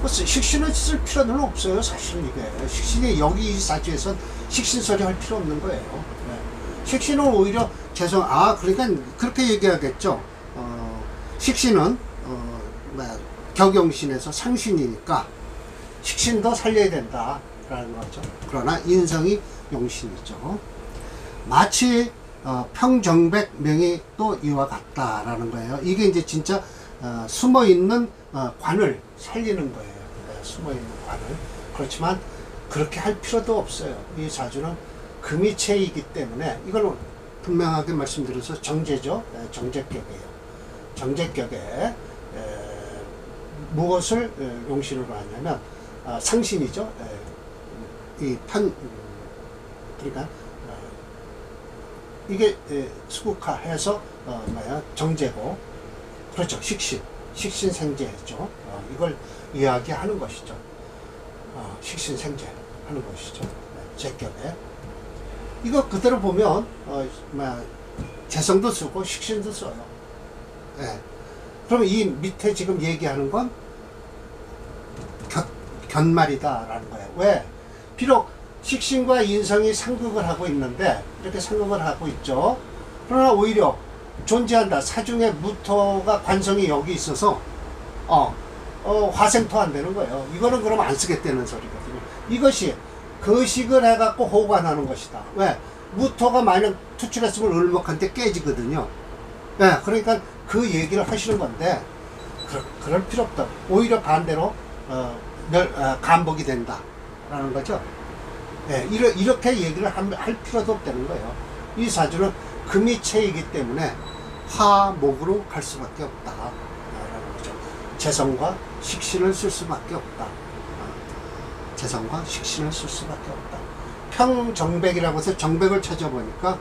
식신을 쓸 필요는 없어요. 사실 이게 식신이 여기 이 사주에선 식신설이 할 필요 없는 거예요. 식신은 오히려 그러니까 그렇게 얘기하겠죠. 식신은 격용신에서 상신이니까 식신도 살려야 된다라는 거죠. 그러나 인성이 용신이죠. 마치 평정백명이 또 이와 같다라는 거예요. 이게 이제 진짜 숨어 있는 관을 살리는 거예요. 숨어 있는 관을. 그렇지만 그렇게 할 필요도 없어요. 이 사주는 금이체이기 때문에 이걸 분명하게 말씀드려서 정제죠. 정제격이에요. 정제격에 무엇을 용신으로 하냐면 상신이죠. 그러니까 이게 수국화해서 정제고, 그렇죠. 식신생제죠. 이걸 이야기하는 것이죠. 식신생제 하는 것이죠. 제격에 이거 그대로 보면 재성도 쓰고 식신도 써요. 그러면 이 밑에 지금 얘기하는 건 견말이다라는 거예요. 왜? 비록 식신과 인성이 상극을 하고 있는데 이렇게 상극을 하고 있죠. 그러나 오히려 존재한다. 사중에 무토가 관성이 여기 있어서 화생토 안 되는 거예요. 이거는 그럼 안 쓰겠다는 소리거든요. 이것이 거식을 해갖고 호관하는 것이다. 왜? 무토가 만약 투출했으면 을목한테 깨지거든요. 그러니까 그 얘기를 하시는 건데 그럴 필요 없다. 오히려 반대로 간복이 된다라는 거죠. 이렇게 얘기를 할 필요도 없다는 거예요. 이 사주는 금이체이기 때문에 화목으로 갈 수밖에 없다라는 거죠. 재성과 식신을 쓸 수밖에 없다. 재성과 식신을 쓸 수밖에 없다. 평정백이라고 해서 정백을 찾아보니까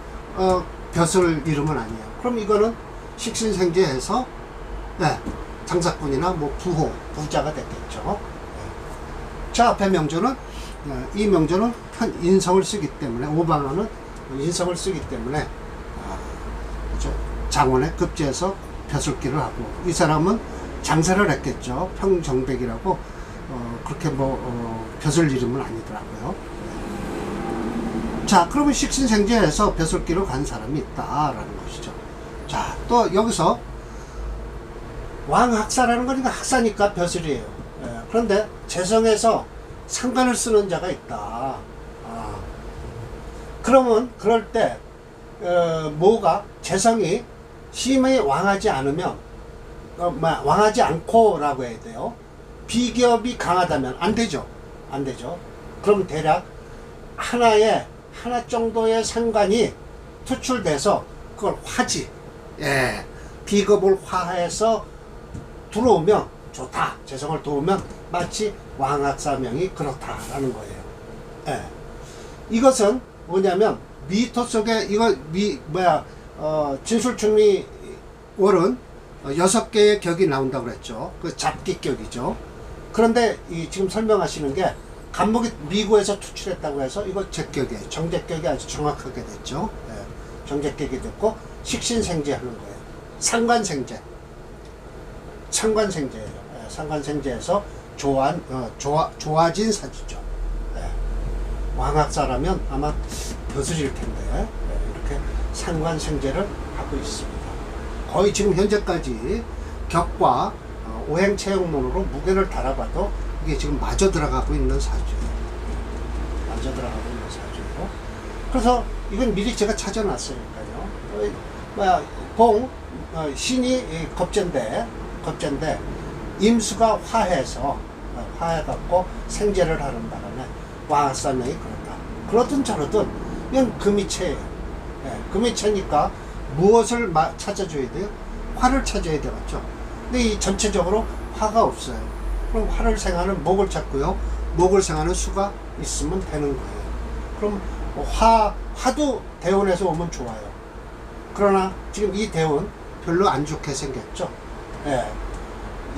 벼슬 이름은 아니에요. 그럼 이거는 식신생제해서 장사꾼이나 뭐 부자가 됐겠죠. 자, 앞에 명조는 이 명조는 인성을 쓰기 때문에 오방하는 인성을 쓰기 때문에 장원에 급제해서 벼슬기를 하고, 이 사람은 장사를 했겠죠. 평정백이라고 그렇게 벼슬 이름은 아니더라고요. 자, 그러면 식신생제에서 벼슬기로 간 사람이 있다라는 것이죠. 자, 또 여기서 왕학사라는 거니까 학사니까 벼슬이에요. 예, 그런데 재성에서 상관을 쓰는 자가 있다. 그러면 그럴 때 뭐가 재성이 심히 왕하지 않으면 왕하지 않고라고 해야 돼요. 비기업이 강하다면 안 되죠. 안 되죠. 그럼 대략 하나 정도의 상관이 투출돼서 그걸 화지. 예. 비겁을 화해서 들어오면 좋다. 재성을 도우면 마치 왕학사명이 그렇다라는 거예요. 예. 이것은 뭐냐면 미토 속에 진술충리 월은 6개의 격이 나온다고 그랬죠. 그 잡기격이죠. 그런데 지금 설명하시는 게 간목이 미구에서 투출했다고 해서 이거 제격이에요. 정제격이 아주 정확하게 됐죠. 예. 정제격이 됐고 식신생제하는 거예요. 상관생제. 상관생제예요. 예. 상관생제에서 좋아진 사주죠. 예. 왕학사라면 아마 벼슬일 텐데 이렇게 상관생제를 하고 있습니다. 거의 지금 현재까지 격과 오행체형론으로 무게를 달아봐도 이게 지금 마저 들어가고 있는 사주예요. 마저 들어가고 있는 사주예요. 그래서 이건 미리 제가 찾아놨으니까요. 신이 겁재인데 임수가 화해갖고 생제를 하는 바람에 왕학사명이 그렇다. 그렇든 저렇든 이건 금이체예요. 예, 금이체니까 무엇을 찾아줘야 돼요? 화를 찾아야 되겠죠. 근데 이 전체적으로 화가 없어요. 그럼 화를 생하는 목을 찾고요. 목을 생하는 수가 있으면 되는 거예요. 그럼 화도 대운에서 오면 좋아요. 그러나 지금 이 대운 별로 안 좋게 생겼죠. 예.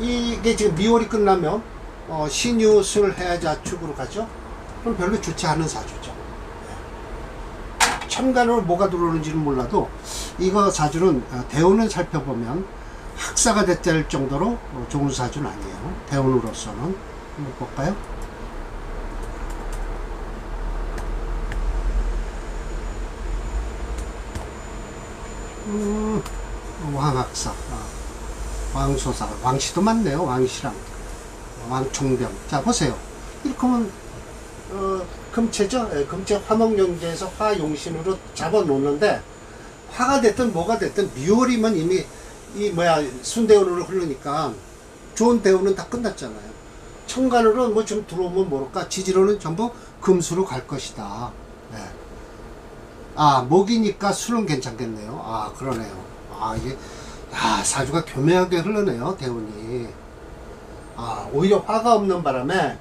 이게 지금 미월이 끝나면 신유술 해자축으로 가죠. 그럼 별로 좋지 않은 사주죠. 예. 천간으로 뭐가 들어오는지는 몰라도 이거 사주는 대운을 살펴보면 학사가 됐을 정도로 좋은 사주는 아니에요. 대운으로서는. 한번 볼까요? 왕학사, 왕소사, 왕시도 많네요. 왕시랑 왕총병. 자, 보세요. 이렇게 하면 금체죠. 예, 금체 화목용제에서 화용신으로 잡아놓는데 화가 됐든 뭐가 됐든 미월이면 이미 순대운으로 흐르니까 좋은 대운은 다 끝났잖아요. 천간으로 뭐 좀 들어오면 모를까 지지로는 전부 금수로 갈 것이다. 네. 목이니까 술은 괜찮겠네요. 그러네요. 이게 사주가 교묘하게 흐르네요. 대운이. 오히려 화가 없는 바람에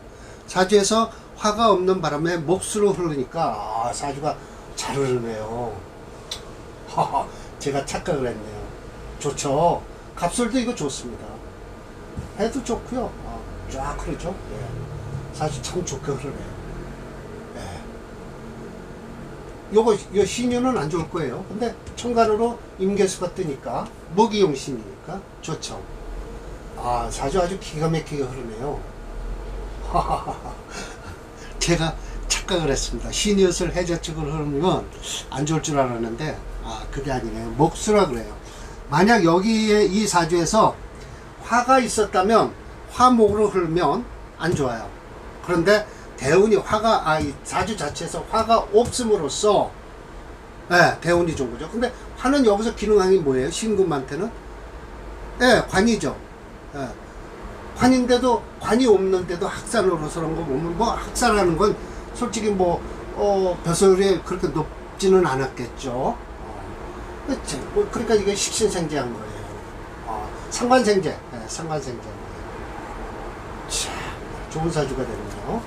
사주에서 화가 없는 바람에 목수로 흐르니까 사주가 잘 흐르네요. 제가 착각을 했네요. 좋죠. 갑술도 이거 좋습니다. 해도 좋고요. 쫙 흐르죠. 예. 사실 참 좋게 흐르네요. 예. 요 신유는 안 좋을 거예요. 근데 천간으로 임계수가 뜨니까 목이용신이니까 좋죠. 사주 아주 기가 막히게 흐르네요. 제가 착각을 했습니다. 신유술 해자축을 흐르면 안 좋을 줄 알았는데 그게 아니네요. 목수라 그래요. 만약 여기에 이 사주에서 화가 있었다면 화목으로 흐르면 안 좋아요. 그런데 대운이 이 사주 자체에서 화가 없음으로써 대운이 좋은 거죠. 근데 화는 여기서 기능항이 뭐예요? 신금한테는 관이죠. 관인데도 관이 없는데도 학산으로서 그런 거 보면 학산하는 건 솔직히 벼슬이 그렇게 높지는 않았겠죠. 그러니까 이게 식신생제한 거예요. 상관생제, 상관생제. 참 좋은 사주가 됐네요.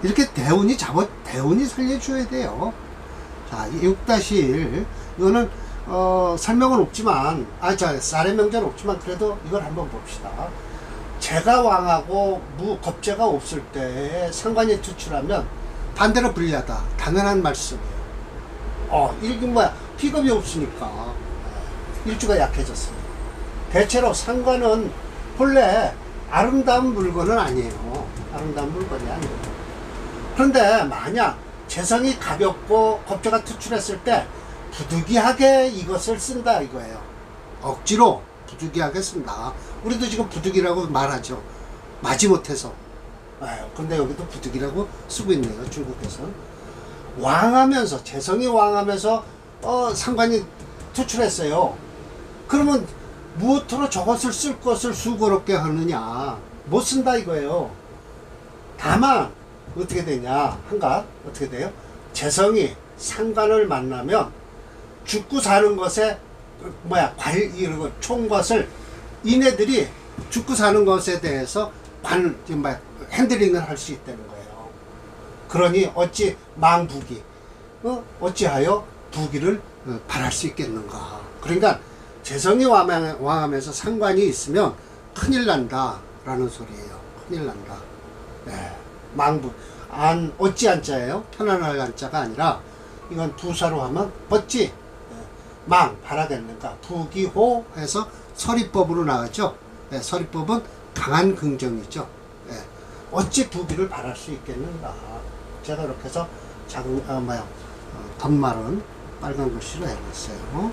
이렇게 대운이 살려줘야 돼요. 자, 6-1 이거는 설명은 없지만 쌀의 명제는 없지만 그래도 이걸 한번 봅시다. 재가 왕하고 겁재가 없을 때 상관이 투출하면 반대로 불리하다. 당연한 말씀이에요. 일긴 피겁이 없으니까 일주가 약해졌습니다. 대체로 상관은 본래 아름다운 물건은 아니에요. 아름다운 물건이 아니에요. 그런데 만약 재성이 가볍고 겁재가 투출했을 때 부득이하게 이것을 쓴다 이거예요. 억지로 부득이하게 쓴다. 우리도 지금 부득이라고 말하죠. 마지못해서. 근데 여기도 부득이라고 쓰고 있네요. 중국에서. 왕하면서 재성이 왕하면서 상관이 투출했어요. 그러면 무엇으로 저것을 쓸 것을 수고롭게 하느냐. 못 쓴다 이거예요. 다만 어떻게 되냐 한가 어떻게 돼요? 재성이 상관을 만나면 죽고 사는 것에 이런 총것을 이네들이 죽고 사는 것에 대해서 핸들링을 할 수 있다는 거예요. 그러니 어찌 망부기 어찌하여 부기를 발할 수 있겠는가. 그러니까 재성이 왕하면서 상관이 있으면 큰일 난다 라는 소리예요. 큰일 난다. 네. 망부 어찌 한자예요. 편안할 한자가 아니라 이건 부사로 하면 어찌 바라겠는가. 부기호 해서 서리법으로 나가죠. 네, 서리법은 강한 긍정이죠. 네. 어찌 부기를 바랄 수 있겠는가. 제가 이렇게 해서 덧말은 빨간 글씨로 해놨어요.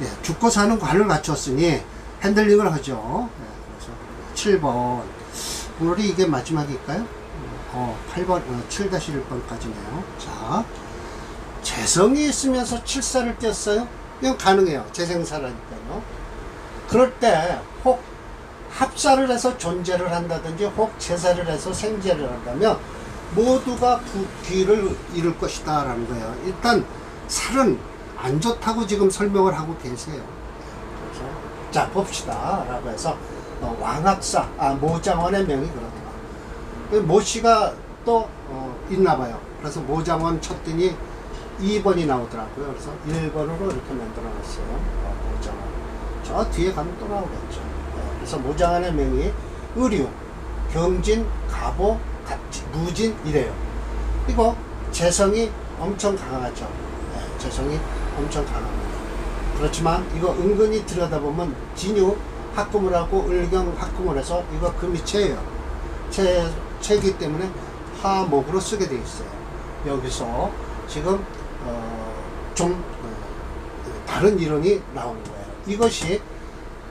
예, 죽고 사는 관을 갖췄으니 핸들링을 하죠. 예, 그래서 7번. 오늘이 이게 마지막일까요? 8번, 7-1번까지네요. 자, 재성이 있으면서 7사를 뗐어요? 이건 가능해요. 재생사라니까요. 그럴 때, 혹 합사를 해서 존재를 한다든지, 혹 재사를 해서 생재를 한다면, 모두가 부귀를 이룰 것이다. 라는 거예요. 일단, 살은 안 좋다고 지금 설명을 하고 계세요. 그래서, 자, 봅시다. 라고 해서, 왕학사, 모장원의 명이 그렇다. 모씨가 또 있나 봐요. 그래서 모장원 쳤더니 2번이 나오더라고요. 그래서 1번으로 이렇게 만들어 놨어요. 모장원. 저 뒤에 가면 또 나오겠죠. 그래서 모장원의 명이 의류, 경진, 가보, 갑진, 무진 이래요. 이거 재성이 엄청 강하죠. 재성이 엄청 강합니다. 그렇지만 이거 은근히 들여다보면 진유 합금을 하고 을경 합금을 해서 이거 금이체예요. 체이기 때문에 화목으로 쓰게 돼 있어요. 여기서 지금 좀 다른 이론이 나오는 거예요. 이것이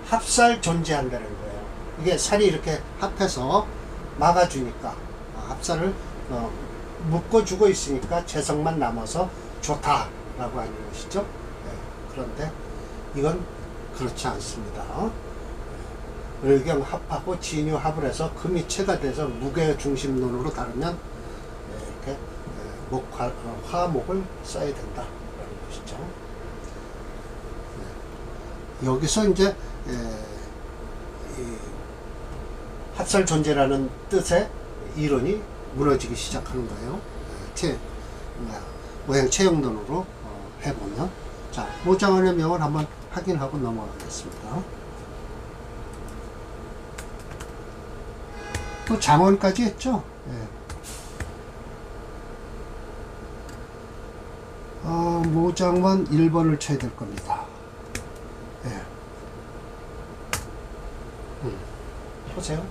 합살 존재한다는 거예요. 이게 살이 이렇게 합해서 막아주니까 합살을 묶어주고 있으니까 재성만 남아서 좋다라고 하는 것이죠. 그런데 이건 그렇지 않습니다. 을경 합하고 진유 합을 해서 금이 체가 돼서 무게 중심론으로 다루면 이렇게 화목을 써야 된다라는 것이죠. 여기서 이제 합살 존재라는 뜻의 이론이 무너지기 시작하는 거예요. 모양 체형론으로 해보면. 자, 모장원의 명을 한번 확인하고 넘어가겠습니다. 또 장원까지 했죠. 모장원 1번을 쳐야 될 겁니다. 보세요.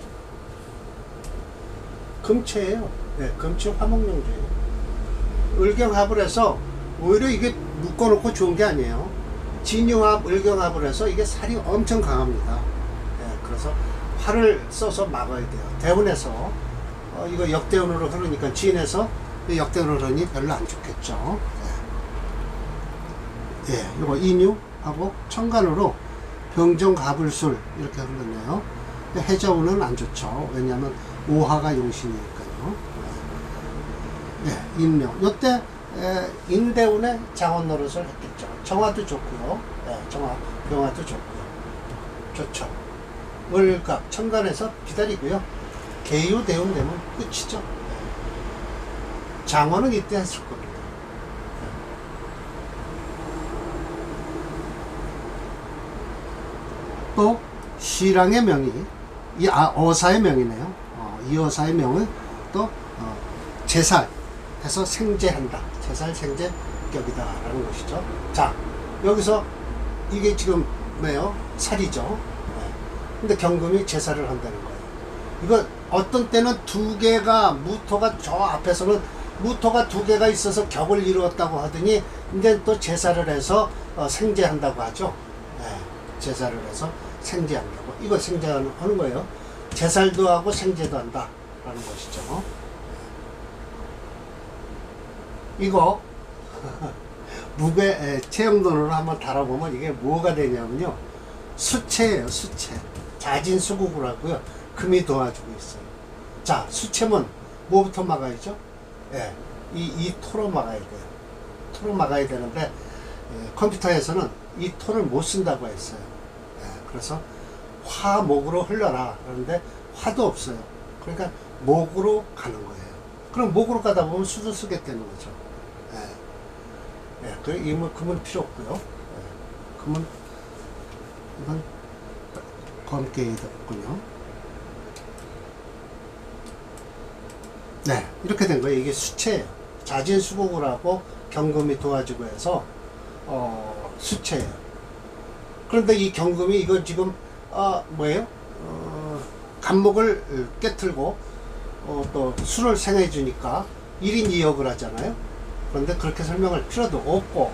금체예요. 금체 화목용제예요. 을경합을 해서 오히려 이게 묶어놓고 좋은 게 아니에요. 진유합, 을경합을 해서 이게 살이 엄청 강합니다. 그래서 활을 써서 막아야 돼요. 대운에서 이거 역대운으로 흐르니까 진에서 역대운으로 흐르니 별로 안 좋겠죠. 이거 인유하고 천간으로 병정가불술 이렇게 흐르네요. 해자운은 안 좋죠. 왜냐하면 오화가 용신이니까요. 인명. 이때 인대운에 장원 노릇을 했겠죠. 정화도 좋고요. 정화, 병화도 좋고요. 좋죠. 을갑, 천간에서 기다리고요. 개유, 대운 되면 끝이죠. 장원은 이때 했을 겁니다. 또 시랑의 명이 어사의 명이네요. 이 어사의 명은 또 제살 해서 생제한다. 제살 생제 격이다 라는 것이죠. 자, 여기서 이게 지금 뭐예요? 살이죠. 근데 경금이 제사를 한다는 거예요. 이거 어떤 때는 두 개가 무토가 저 앞에서는 무토가 두 개가 있어서 격을 이루었다고 하더니 이제 또 제사를 해서 생제한다고 하죠. 예, 제사를 해서 생제한다고. 이거 생제하는 거예요. 제살도 하고 생제도 한다라는 것이죠. 이거 무게 체형론으로 한번 달아보면 이게 뭐가 되냐면요, 수체예요. 수체. 자진수국을 하고요, 금이 도와주고 있어요. 자, 수체면 뭐부터 막아야죠? 예, 이 토로 막아야 돼요. 토로 막아야 되는데 컴퓨터에서는 이 토를 못 쓴다고 했어요. 예, 그래서 화목으로 흘러라 그러는데 화도 없어요. 그러니까 목으로 가는 거예요. 그럼 목으로 가다 보면 수도 쓰게 되는 거죠. 예, 금은 필요 없고요. 예, 금은 이건 검게 있군요. 네, 이렇게 된 거예요. 이게 수체예요. 자진수국을 하고 경금이 도와주고 해서 수체예요. 그런데 이 경금이 이거 지금 뭐예요? 간목을 깨틀고 또 술을 생해 주니까 1인 2역을 하잖아요. 그런데 그렇게 설명할 필요도 없고,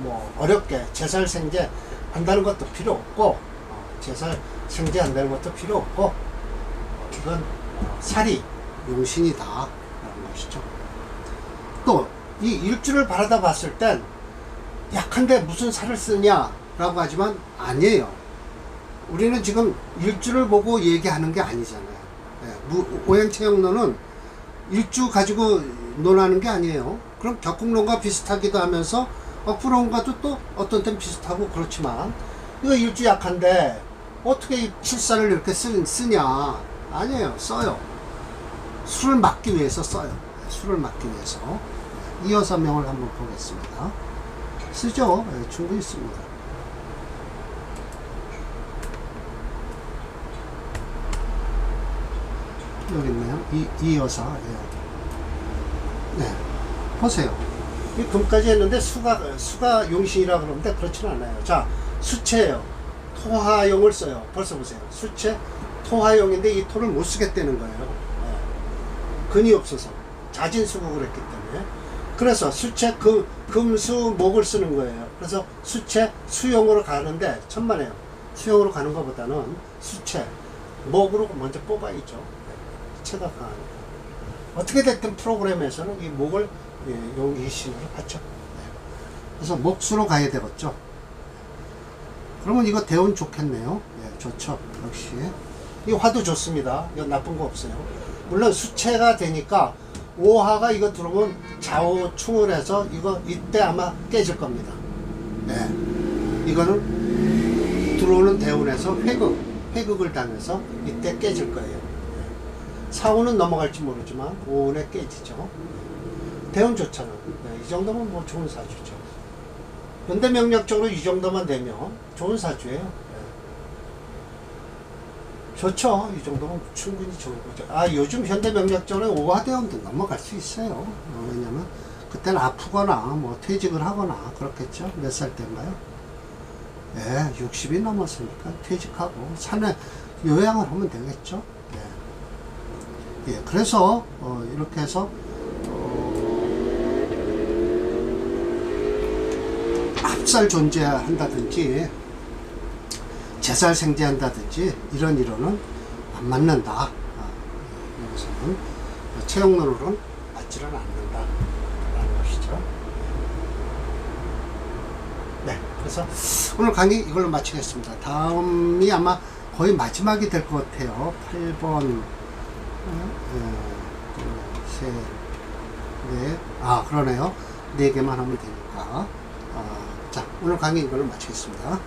뭐 어렵게 제살 생제 한다는 것도 필요 없고, 제살 생제 한다는 것도 필요 없고, 이건 살이 용신이다 라는 것이죠. 또 이 일주를 바라다 봤을 땐 약한데 무슨 살을 쓰냐 라고 하지만 아니에요. 우리는 지금 일주를 보고 얘기하는 게 아니잖아요. 예, 오행체형론은 일주 가지고 논하는 게 아니에요. 그럼 격국론과 비슷하기도 하면서 억부론과도 또 어떤 땐 비슷하고 그렇지만, 이거 일주 약한데 어떻게 이 칠살을 이렇게 쓰냐? 아니에요. 써요. 술을 막기 위해서 써요. 술을 막기 위해서. 이어서 명을 한번 보겠습니다. 쓰죠. 네, 충분히 씁니다. 여기 있네요. 이 여사. 예. 네. 보세요. 이 금까지 했는데 수가 용신이라 그러는데 그렇지는 않아요. 자, 수체예요. 토화용을 써요. 벌써 보세요. 수체, 토화용인데 이 토를 못 쓰겠다는 거예요. 네. 근이 없어서. 자진수국을 했기 때문에. 그래서 수체, 금수, 목을 쓰는 거예요. 그래서 수체, 수용으로 가는데 천만에요. 수용으로 가는 것보다는 수체, 목으로 먼저 뽑아야죠. 체가 강하니까. 어떻게 됐든 프로그램에서는 이 목을 용의신으로 받죠. 그래서 목수로 가야 되겠죠. 그러면 이거 대운 좋겠네요. 예, 좋죠. 역시. 이 화도 좋습니다. 이건 나쁜 거 없어요. 물론 수체가 되니까 오화가 이거 들어오면 좌우충을 해서 이때 아마 깨질 겁니다. 네. 이거는 들어오는 대운에서 회극을 당해서 이때 깨질 거예요. 사운은 넘어갈지 모르지만 오운에 깨지죠. 대운 좋잖아. 네, 이 정도면 뭐 좋은 사주죠. 현대 명력적으로 이 정도만 되면 좋은 사주예요. 네. 좋죠. 이 정도면 충분히 좋은 거죠. 요즘 현대 명력적으로 오화대운도 넘어갈 수 있어요. 왜냐면 그때는 아프거나 뭐 퇴직을 하거나 그렇겠죠. 몇 살 때인가요? 예, 60이 넘었으니까 퇴직하고 산에 요양을 하면 되겠죠. 예, 그래서 이렇게 해서 합살 존재한다든지 제살 생제한다든지 이런 이론은 안 맞는다. 여기서는 체형론으로는 맞지는 않는다라는 것이죠. 네, 그래서 오늘 강의 이걸로 마치겠습니다. 다음이 아마 거의 마지막이 될 것 같아요. 8번 셋, 넷, 그러네요. 4개만 하면 되니까. 자, 오늘 강의 이걸로 마치겠습니다.